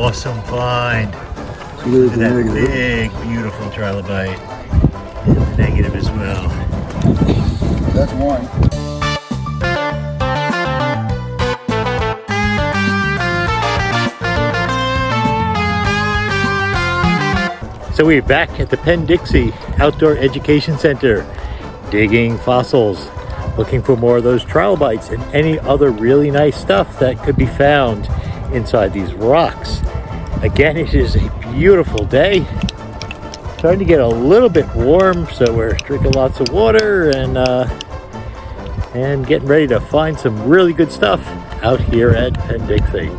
awesome find. So there's the That negative. big, beautiful trilobite. And the negative as well. That's one. So we're back at the Penn Dixie Outdoor Education Center, digging fossils, looking for more of those trilobites and any other really nice stuff that could be found inside these rocks. Again, it is a beautiful day. Starting to get a little bit warm, so we're drinking lots of water and getting ready to find some really good stuff out here at Penn Dixie.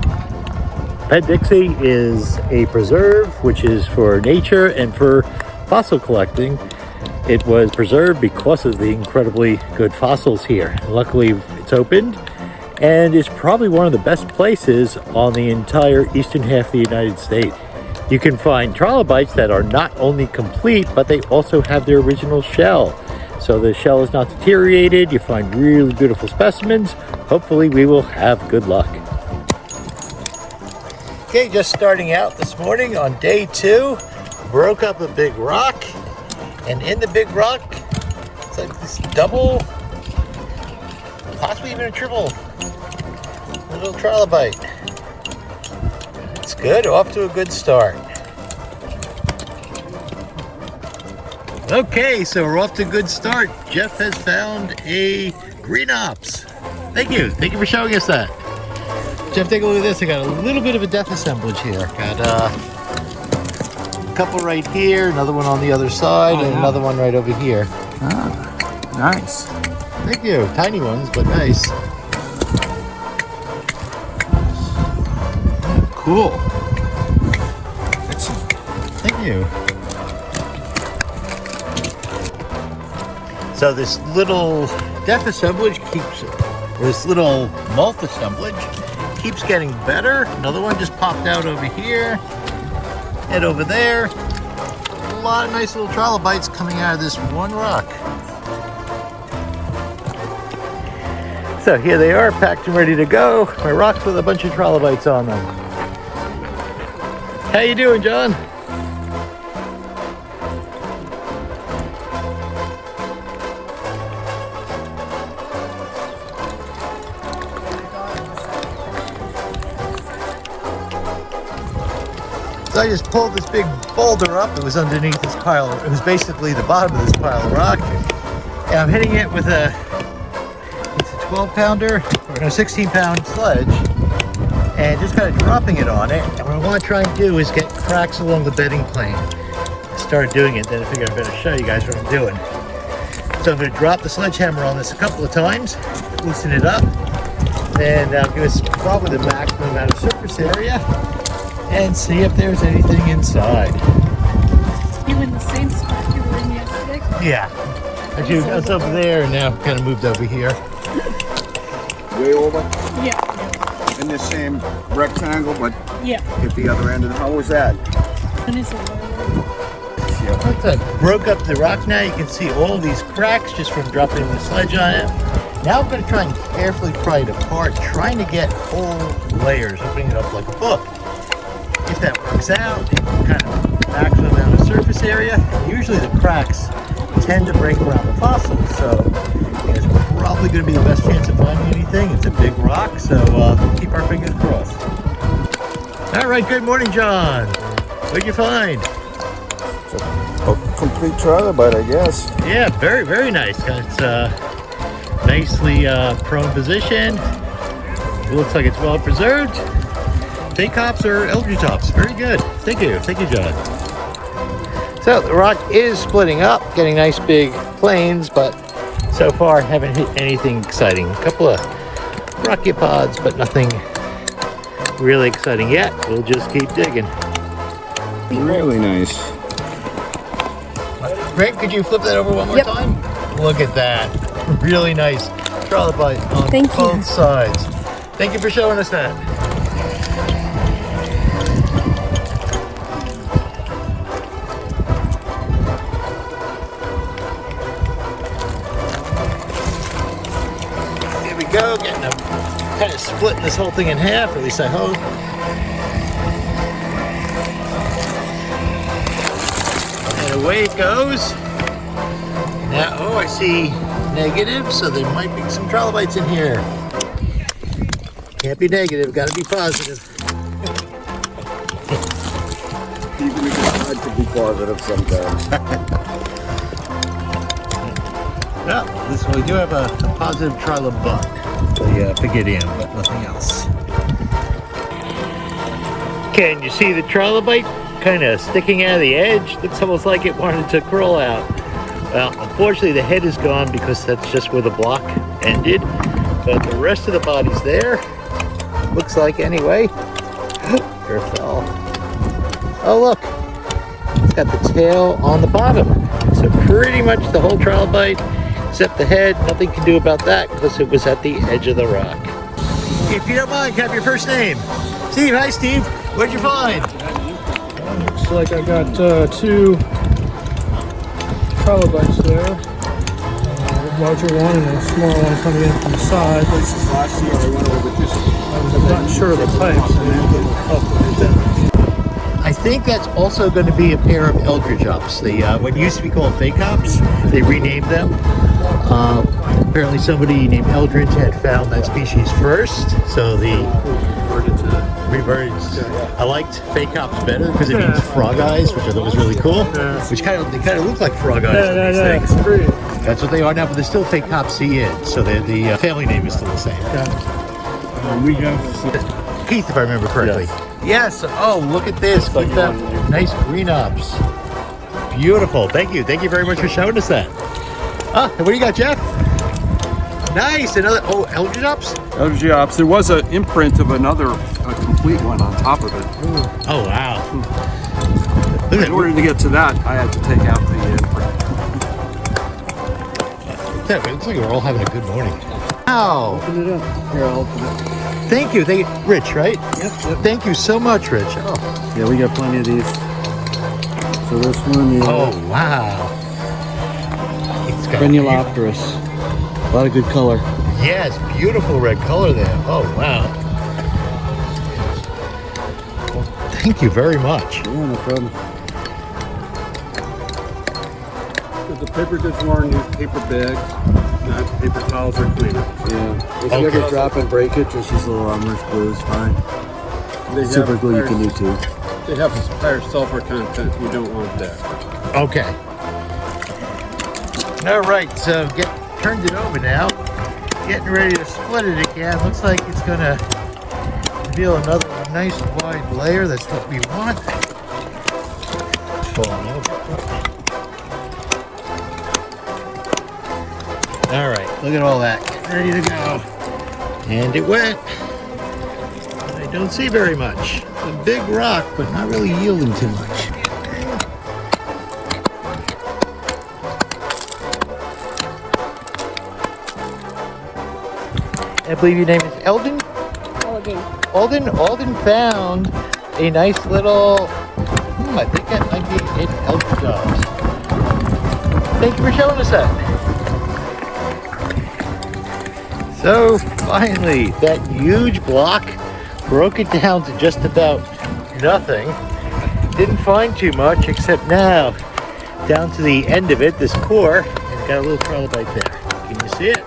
Penn Dixie is a preserve, which is for nature and for fossil collecting. It was preserved because of the incredibly good fossils here. Luckily, it's opened and is probably one of the best places on the entire eastern half of the United States. You can find trilobites that are not only complete, but they also have their original shell. So the shell is not deteriorated. You find really beautiful specimens. Hopefully we will have good luck. Okay, just starting out this morning on day 2, broke up a big rock, and in the big rock, it's like this double, possibly even a triple, little trilobite. It's good, off to a good start. Okay, so we're off to a good start. Jeff has found a green ops. Thank you for showing us that. Jeff, take a look at this. I got a little bit of a death assemblage here. Got a couple right here, another one on the other side, and another one right over here. Ah, nice. Thank you. Tiny ones, but nice. Cool. Thank you. So this little death assemblage this little molt assemblage keeps getting better. Another one just popped out over here and over there. A lot of nice little trilobites coming out of this one rock. So here they are, packed and ready to go. My rocks with a bunch of trilobites on them. How you doing, John? So I just pulled this big boulder up. It was underneath this pile. It was basically the bottom of this pile of rock. And I'm hitting it with it's a 12-pounder or a 16-pound sledge, and just kind of dropping it on it. And what I want to try and do is get cracks along the bedding plane. I started doing it, then I figured I better show you guys what I'm doing. So I'm going to drop the sledgehammer on this a couple of times, loosen it up, and that'll give us probably the maximum amount of surface area, and see if there's anything inside. You in the same spot you were in yesterday? Yeah. Actually, I was over there and now kind of moved over here. Way over Yeah. in the same rectangle, but Yeah. at the other end. And how was that? And it's a Once I broke up the rock now, you can see all these cracks just from dropping the sledge on it. Now I'm going to try and carefully pry it apart, trying to get whole layers, opening it up like a book. If that works out, kind of maximum amount of surface area. Usually the cracks tend to break around the fossils, so it's probably going to be the best chance of finding anything. It's a big rock, so keep our fingers crossed. All right, good morning, John. What'd you find? A complete trilobite, I guess. Yeah, very, very nice. It's nicely prone position. It looks like it's well preserved. Fake hops or algae tops. Very good. Thank you, John. So the rock is splitting up, getting nice big planes, but so far haven't hit anything exciting. A couple of brachiopods, but nothing really exciting yet. We'll just keep digging. Really nice. Greg, could you flip that over one more time? Look at that. Really nice trilobite on both sides. Thank you for showing us that. Here we go, getting a kind of splitting this whole thing in half, at least I hope. away it goes. Now, oh, I see negative, so there might be some trilobites in here. Can't be negative, gotta be positive. Even if it's hard to be positive sometimes. Well, this we do have a positive trilobite buck, the Pygidium, but nothing else. Can you see the trilobite kind of sticking out of the edge? Looks almost like it wanted to crawl out. Well, unfortunately the head is gone because that's just where the block ended, but the rest of the body's there. Looks like anyway. There it fell. Oh look, it's got the tail on the bottom. So pretty much the whole trilobite, except the head, nothing can do about that because it was at the edge of the rock. If you don't mind, can I have your first name? Steve, hi Steve. What'd you find? Looks like I got 2 trilobites there. A larger one and a smaller one coming in from the side. Last year I went over this. I'm not sure of the types, and then it'll help with that. I think that's also going to be a pair of eldridge ops. The what used to be called fake ops, they renamed them. Apparently somebody named Eldridge had found that species first, so the reverted. I liked fake ops better because it means frog eyes, which I thought was really cool. Which they kind of look like frog eyes on these things. Great. That's what they are now, but they're still fake ops in, so the family name is still the same. We have Keith, if I remember correctly. Yes. Oh, look at this. Look at that nice green ops. Beautiful. Thank you. Thank you very much for showing us that. Ah, and what do you got, Jeff? Nice. Another. Oh, eldridge ops. Eldridge ops. There was an imprint of another complete one on top of it. Oh wow. Look at In order to get to that, I had to take out the imprint. that. It looks like we're all having a good morning. Wow. Open it up. Here, I'll open it. Thank you. Thank you. Rich, right? Yep. Thank you so much, Rich. Oh, Yeah, we got plenty of these. So this one is oh wow. It's got Granulopterus. A lot of good color. yes, beautiful red color there. Oh wow. Well, thank you very much. Yeah, no problem. The paper goods warn use paper bags, not paper towels or cleanups. Yeah. If Okay. you ever drop and break it, just use a little armor's glue is fine. Super glue you can do too. They have higher sulfur content. You don't want that. Okay. All right, so turned it over now. Getting ready to split it again. Looks like it's gonna reveal another nice wide layer. That's what we want. Falling over. All right, look at all that. Getting ready to go. And it went. I don't see very much. A big rock, but not really yielding too much. I believe your name is Eldon? Alden found a nice little, I think that might be an eldridge ops. Thank you for showing us that. So finally, that huge block broke it down to just about nothing. Didn't find too much except now, down to the end of it, this core, and got a little trilobite there. Can you see it?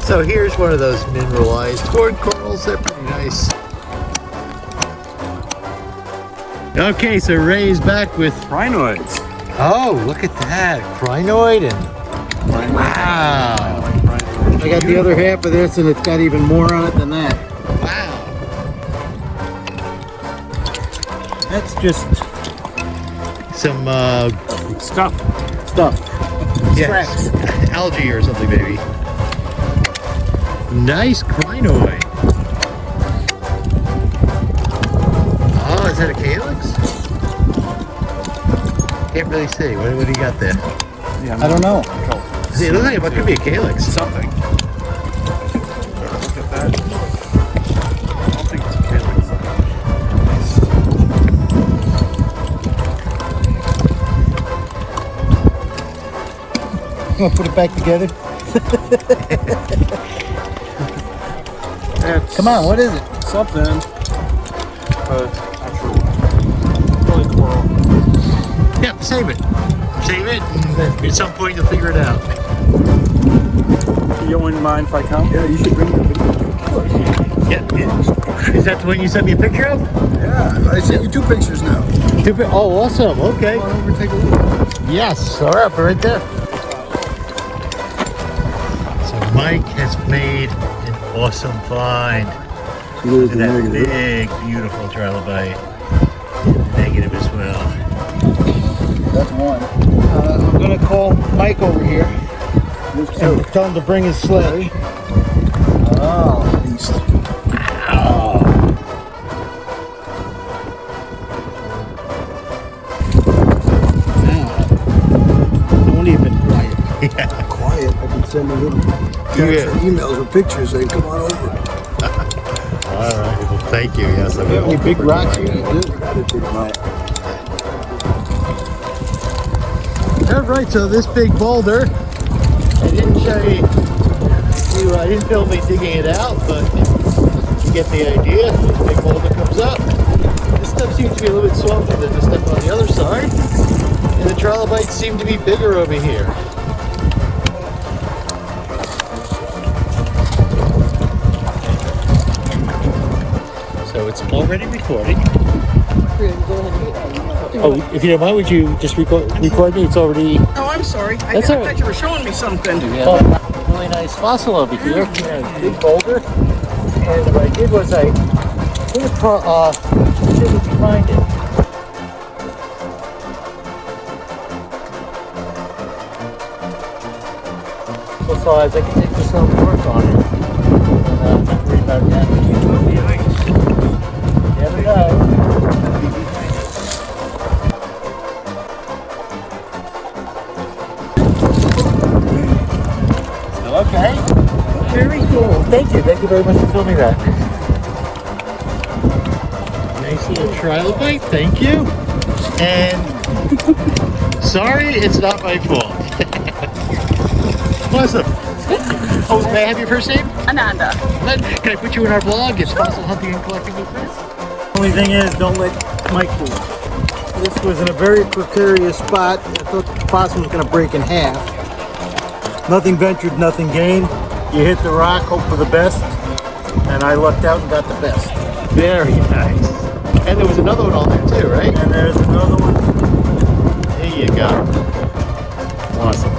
So here's one of those mineralized horn corals. They're pretty nice. Okay, so Ray's back with Crinoids. oh, look at that. Crinoid and wow. I got the other half of this and it's got even more on it than that. Wow. That's just Some Stuff. stuff. yes, algae or something maybe. Nice crinoid. Oh, is that a calyx? Can't really see. What do you got there? Yeah, I don't know. See, it looks like it could be a calyx. something. Look at that. I don't think it's a calyx. You want to put it back together? It's Come on, what is it? something. Actually, really coral. Yep, save it. Save it. And at some point, you'll figure it out. You wouldn't mind if I come? Yeah, you should bring the video. Yeah. Is that the one you sent me a picture of? Yeah, I sent you 2 pictures now. Oh, awesome. Okay. Come on over and take a look. Yes. All right, right there. So Mike has made an awesome find. Here's Look the at that negative. big, beautiful trilobite. Negative as well. That's one. I'm gonna call Mike over here There's and 2. tell him to bring his sled. Oh, beast. Only a bit quiet. Quiet. I've been sending little texts or emails with pictures saying, come on over. All right. Well, thank you. Yes, I will. Any big rocks here? All right. So this big boulder, I didn't show you. I didn't film me digging it out, but you get the idea. This big boulder comes up. This stuff seems to be a little bit softer than the stuff on the other side, and the trilobites seem to be bigger over here. So it's already recording. Oh, if you don't mind, would you just record me? It's already. Oh, I'm sorry. That's all right. thought you were showing me something. Really nice fossil over here. Yeah, big boulder. And what I did was I did a see if we can find it. What size I can take this home and work on it. And not worry about damage. There we go. Okay. Very cool. Thank you. Thank you very much for filming that. Nice little trilobite. Thank you. And sorry, it's not my fault. Awesome. Oh, may I have your first name? Ananda. Can I put you in our blog? It's Fossil Hunting and Collecting with Chris. Only thing is, don't let Mike do it. This was in a very precarious spot. I thought the possum was going to break in half. Nothing ventured, nothing gained. You hit the rock, hope for the best, and I lucked out and got the best. Very nice. And there was another one on there too, right? And there's another one. There you go. Awesome.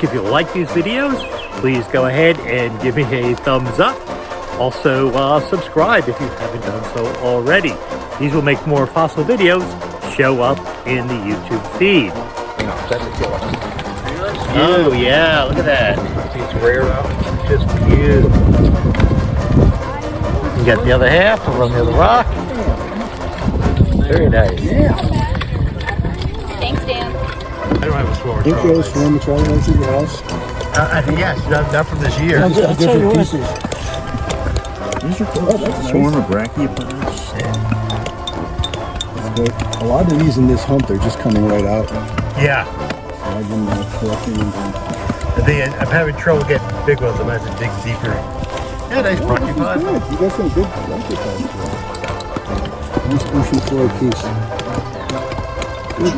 If you like these videos, please go ahead and give me a thumbs up. Also, subscribe if you haven't done so already. These will make more fossil videos show up in the YouTube feed. Oh yeah, look at that. It's rare up. It's just beautiful. You got the other half over on the other rock. Very nice. Thanks, Dan. I don't have a swarm. Think those swarm of trilobites in your house? I think yes, not from this year. I'll tell you what. These are cool. Swarm of brachiopods. A lot of these in this hunt, they're just coming right out. Yeah. I've been collecting them. I'm having trouble getting big ones. I'm going to have to dig deeper. Yeah, nice brachiopods. You got some good brachiopods. Nice ocean floor piece. Good.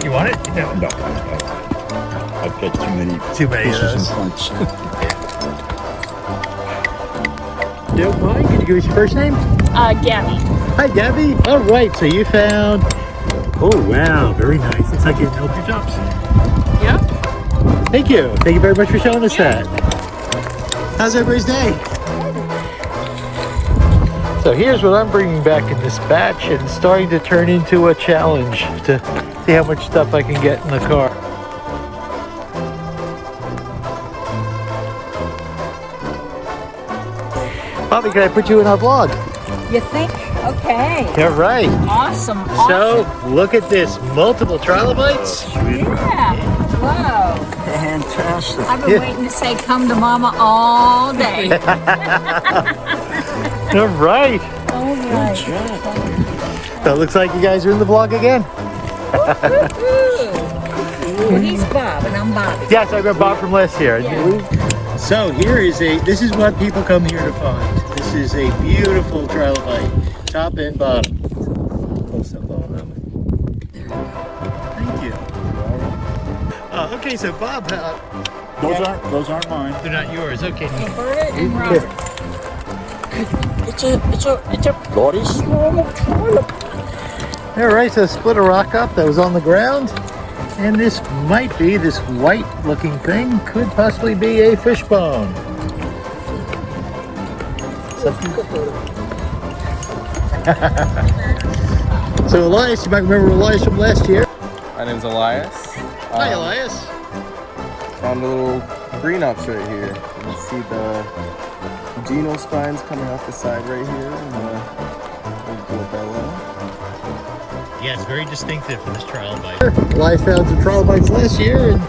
You want it? No. No, I've got too many Too many of fishes those. and punch. Don't mind. Could you give us your first name? Gabby. Hi, Gabby. All right. So you found. Oh wow, very nice. Looks like you helped your jumps. Yeah. Thank you. Thank you very much for showing us that. How's everybody's day? So here's what I'm bringing back in this batch, and it's starting to turn into a challenge to see how much stuff I can get in the car. Bobby, can I put you in our vlog? You think? Okay. All right. Awesome. So look at this, multiple trilobites. Yeah. Whoa. Fantastic. I've been waiting to say come to mama all day. All right. Oh All right. So it looks like you guys are in the vlog again. Well, he's Bob and I'm Bobby. Yes, I got Bob from last year. Yeah. So this is what people come here to find. This is a beautiful trilobite, top and bottom. Close up on them. Thank you. Okay, so Bob, Those aren't mine. they're not yours. Okay. Roberta and Robert. It's a bloody small trilobite. All right, so split a rock up that was on the ground, and this white-looking thing could possibly be a fish bone. So Elias, you might remember Elias from last year. My name's Elias. Hi, Elias. Found a little green ops right here. You can see the genal spines coming off the side right here, and the glabella. Yeah, it's very distinctive for this trilobite. Elias found some trilobites last year, and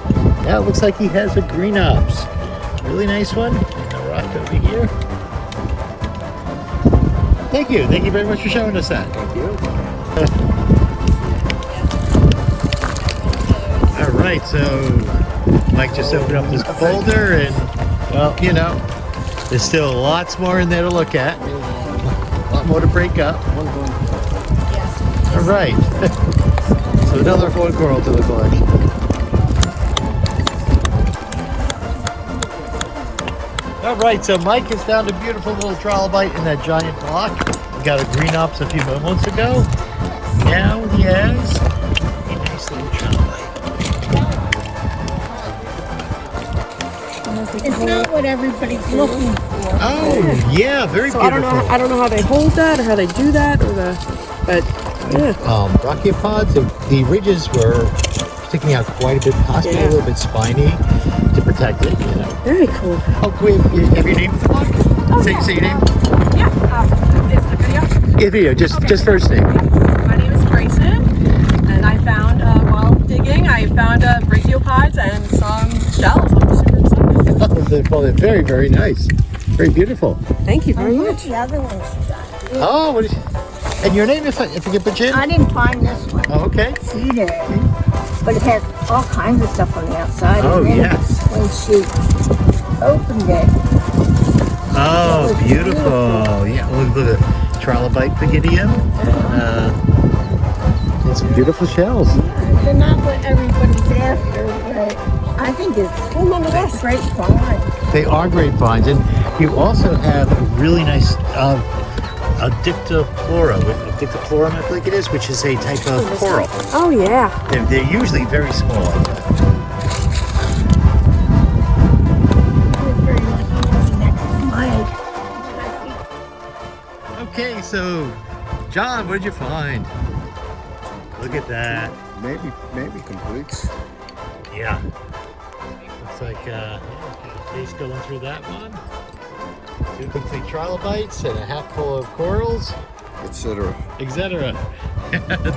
now it looks like he has a green ops. Really nice one. And a rock over here. Thank you very much for showing us that. Thank you. All right, so Mike just opened up this folder, and well, you know, there's still lots more in there to look at. A lot more to break up. All right. So another horn coral to the collection. All right, so Mike has found a beautiful little trilobite in that giant block. He got a green ops a few moments ago. Now he has a nice little trilobite. It's not what everybody's looking for. Oh, yeah, very So beautiful. I don't know how they hold that or how they do that but yeah. Brachiopods, the ridges were sticking out quite a bit, possibly a little bit spiny to protect it, you know. Very cool. Oh, can we have your name for the vlog? Say your name. Is the video? Yeah, video, just first name. My name is Grayson, and I found, while digging, I found brachiopods and some shells. I'm super excited. Well, they're very, very nice. Very beautiful. Thank you very much. The other one's done. Oh, what is, and your name, if I can put you in? I didn't find this one. Oh, okay. Either. But it has all kinds of stuff on the outside. Oh, and then yes. When she opened it. Oh, beautiful. Yeah, look at the trilobite pygidium. And some beautiful shells. They're not what everybody's after, but I think it's great find. They are great finds, and you also have a really nice dictoplorum, I think it is, which is a type of coral. Oh yeah. They're usually very small. It's very lucky next to Mike. Okay, so John, what did you find? Look at that. Maybe completes. Yeah. Looks like face going through that one. 2 complete trilobites and a half full of corals, Etc. etc.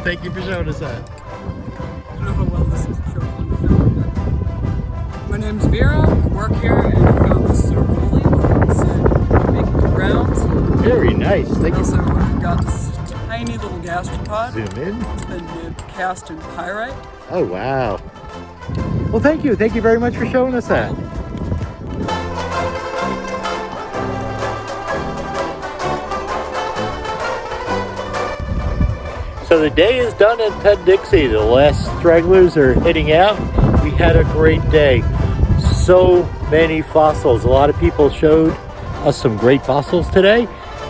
Thank you for showing us that. I don't know how well this is shown on film. My name's Vera. I work here and I found this cerulli while I was making the rounds. Very nice. I Thank you. also got this tiny little gastropod. Zoom in. It's been cast in pyrite. Oh, wow. Well, thank you. Thank you very much for showing us that. So the day is done at Penn Dixie. The last stragglers are heading out. We had a great day. So many fossils. A lot of people showed us some great fossils today.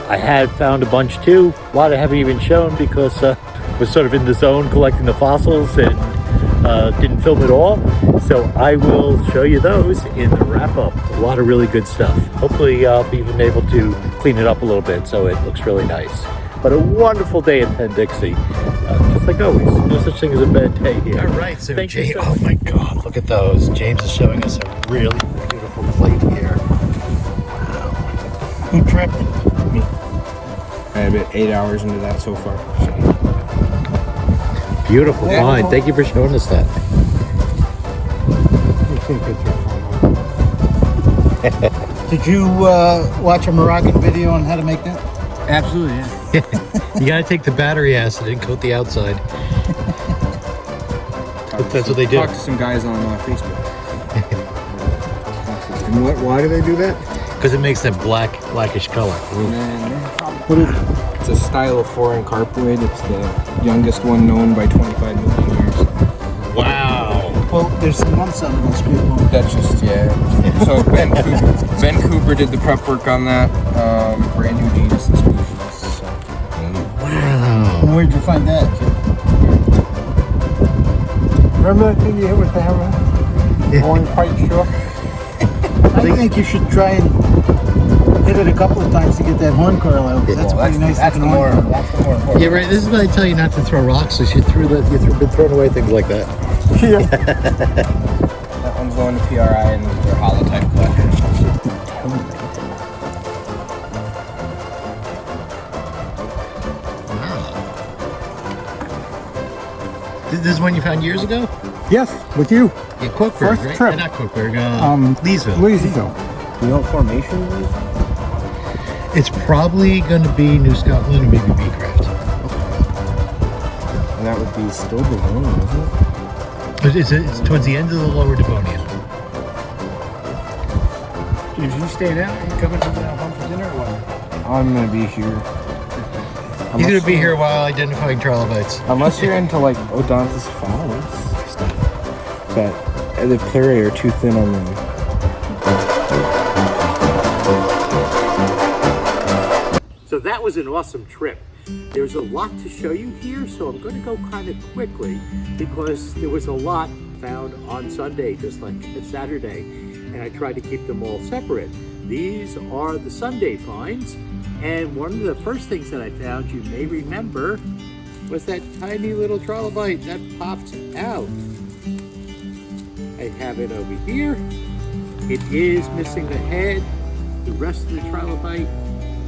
I had found a bunch too. A lot I haven't even shown because was sort of in the zone collecting the fossils and didn't film it all. So I will show you those in the wrap-up. A lot of really good stuff. Hopefully I'll be even able to clean it up a little bit so it looks really nice. But a wonderful day at Penn Dixie. Just like always, no such thing as a bad day here. All right, so James, oh my God, look at those. James is showing us a really beautiful plate here. Wow. Who trapped it? Me. I have been 8 hours into that so far. Beautiful find. Thank you for showing us that. Did you watch a Moroccan video on how to make that? Absolutely, yeah. You gotta take the battery acid and coat the outside. That's what they do. Talk to some guys on Facebook. And why do they do that? Because it makes that blackish color. What is it? It's a style of foreign carpwood. It's the youngest one known by 25 million years. Wow. Well, there's some months on this great one. That's just, yeah. So Ben Cooper did the prep work on that. Brand new genus and species. So. Wow. And where'd you find that? Remember that thing you hit with the hammer? Yeah. Only quite sure. I think you should try and hit it a couple of times to get that horn coil out. That's pretty nice. That's the more important. Yeah, right. This is why I tell you not to throw rocks. So you've been throwing away things like that. Yeah. That one's going to PRI and their holotype collection. Wow. This is one you found years ago? Yes, with you. Yeah, Quokeberg, First right? trip. Not Quokeberg, Leesville. Leesville. You know what formation it is? It's probably going to be New Scotland or maybe Beecraft. And that would be still Devonian, isn't it? It's towards the end of the lower Devonian. Did you stay out? Are you coming to the home for dinner or what? I'm going to be here. He's going to be here while identifying trilobites. Unless you're into like Odontocephalus stuff. But the pleurae are too thin on them. So that was an awesome trip. There's a lot to show you here, so I'm going to go kind of quickly because there was a lot found on Sunday, just like Saturday, and I tried to keep them all separate. These are the Sunday finds, and one of the first things that I found, you may remember, was that tiny little trilobite that popped out. I have it over here. It is missing the head. The rest of the trilobite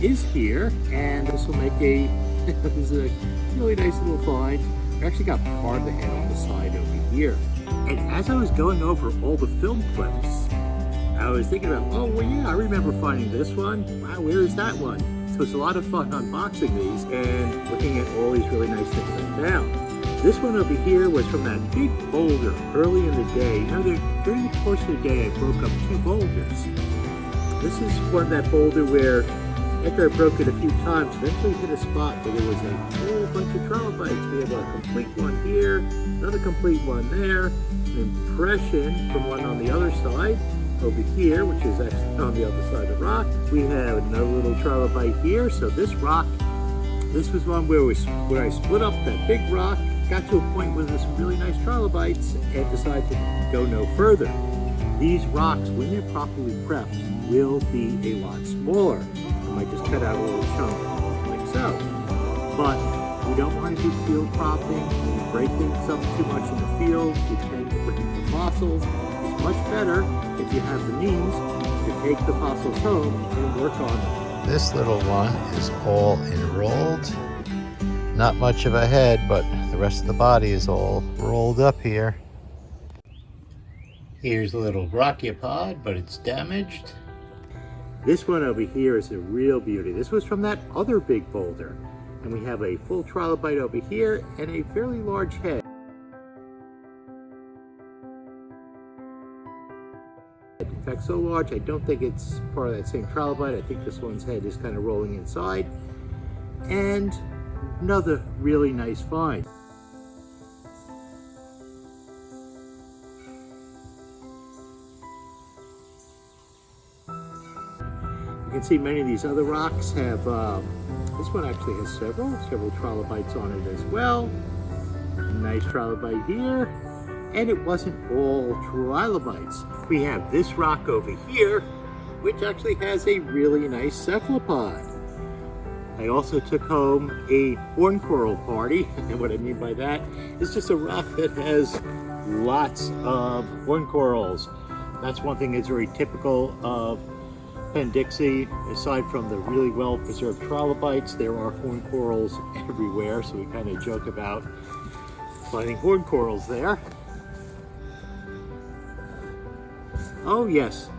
is here, and this will make this is a really nice little find. I actually got part of the head on the side over here. And as I was going over all the film clips, I was thinking about, oh well, yeah, I remember finding this one. Wow, where is that one? So it's a lot of fun unboxing these and looking at all these really nice things I found. This one over here was from that big boulder early in the day. You know, during the course of the day, I broke up 2 boulders. This is one that boulder where, after I broke it a few times, eventually hit a spot where there was a whole bunch of trilobites. We have a complete one here, another complete one there, an impression from one on the other side over here, which is actually on the other side of the rock. We have another little trilobite here. So this rock, this was one where I split up that big rock, got to a point where there's some really nice trilobites, and decided to go no further. These rocks, when they're properly prepped, will be a lot smaller. I might just cut out a little chunk like so. But we don't want to do field cropping. When you break things up too much in the field, you tend to break the fossils. It's much better if you have the means to take the fossils home and work on them. This little one is all enrolled. Not much of a head, but the rest of the body is all rolled up here. Here's a little brachiopod, but it's damaged. This one over here is a real beauty. This was from that other big boulder. And we have a full trilobite over here and a fairly large head. In fact, so large, I don't think it's part of that same trilobite. I think this one's head is kind of rolling inside. And another really nice find. You can see many of these other rocks have, this one actually has several trilobites on it as well. Nice trilobite here. And it wasn't all trilobites. We have this rock over here, which actually has a really nice cephalopod. I also took home a horn coral party, and what I mean by that is just a rock that has lots of horn corals. That's one thing that's very typical of Penn Dixie. Aside from the really well preserved trilobites, there are horn corals everywhere, so we kind of joke about finding horn corals there. Oh yes,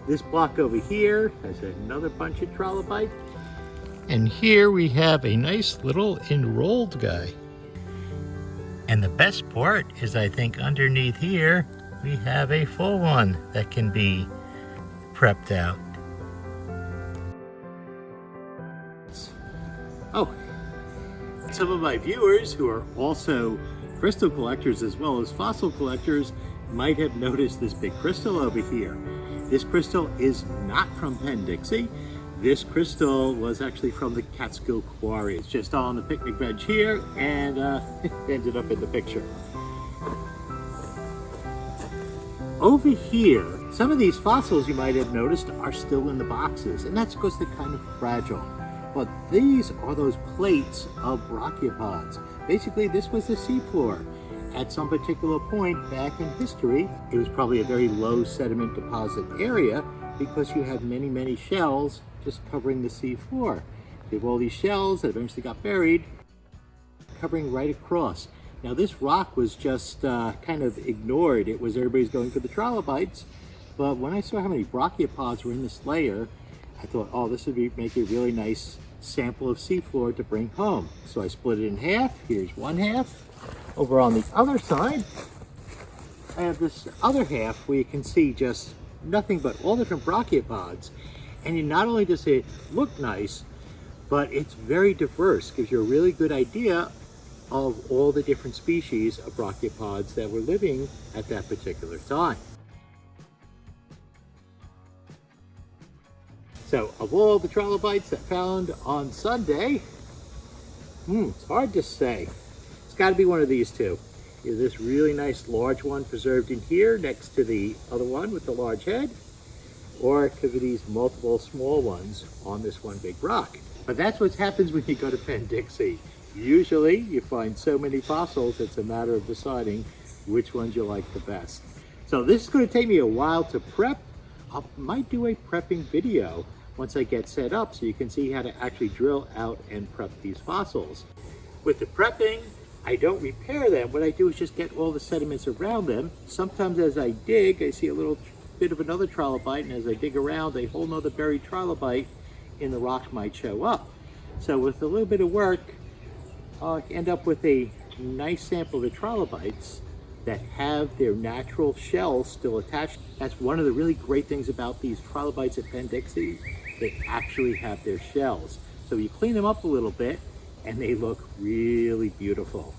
this block over here has another bunch of trilobites. And here we have a nice little enrolled guy. And the best part is, I think underneath here, we have a full one that can be prepped out. Oh, some of my viewers who are also crystal collectors as well as fossil collectors might have noticed this big crystal over here. This crystal is not from Penn Dixie. This crystal was actually from the Catskill Quarry. It's just on the picnic bench here and ended up in the picture. Over here, some of these fossils you might have noticed are still in the boxes, and that's because they're kind of fragile. But these are those plates of brachiopods. Basically, this was the seafloor. At some particular point back in history, it was probably a very low sediment deposit area because you have many, many shells just covering the sea floor. You have all these shells that eventually got buried, covering right across. Now this rock was just kind of ignored. It was everybody's going for the trilobites, but when I saw how many brachiopods were in this layer, I thought, oh, this would make a really nice sample of seafloor to bring home. So I split it in half. Here's one half. Over on the other side, I have this other half where you can see just nothing but all different brachiopods. And not only does it look nice, but it's very diverse. Gives you a really good idea of all the different species of brachiopods that were living at that particular time. So, of all the trilobites that found on Sunday, it's hard to say. It's got to be one of these two. Either this really nice large one preserved in here next to the other one with the large head, or it could be these multiple small ones on this one big rock. But that's what happens when you go to Penn Dixie. Usually you find so many fossils, it's a matter of deciding which ones you like the best. So this is going to take me a while to prep. I might do a prepping video once I get set up so you can see how to actually drill out and prep these fossils. With the prepping, I don't repair them. What I do is just get all the sediments around them. Sometimes as I dig, I see a little bit of another trilobite, and as I dig around, a whole nother buried trilobite in the rock might show up. So with a little bit of work, I'll end up with a nice sample of the trilobites that have their natural shells still attached. That's one of the really great things about these trilobites at Penn Dixie. They actually have their shells. So you clean them up a little bit and they look really beautiful.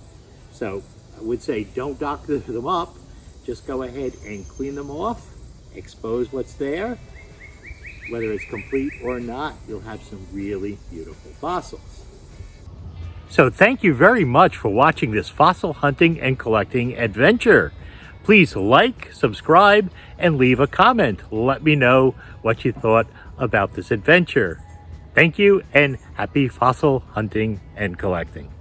So I would say don't doctor them up, just go ahead and clean them off, expose what's there. Whether it's complete or not, you'll have some really beautiful fossils. So thank you very much for watching this fossil hunting and collecting adventure. Please like, subscribe, and leave a comment. Let me know what you thought about this adventure. Thank you, and happy fossil hunting and collecting.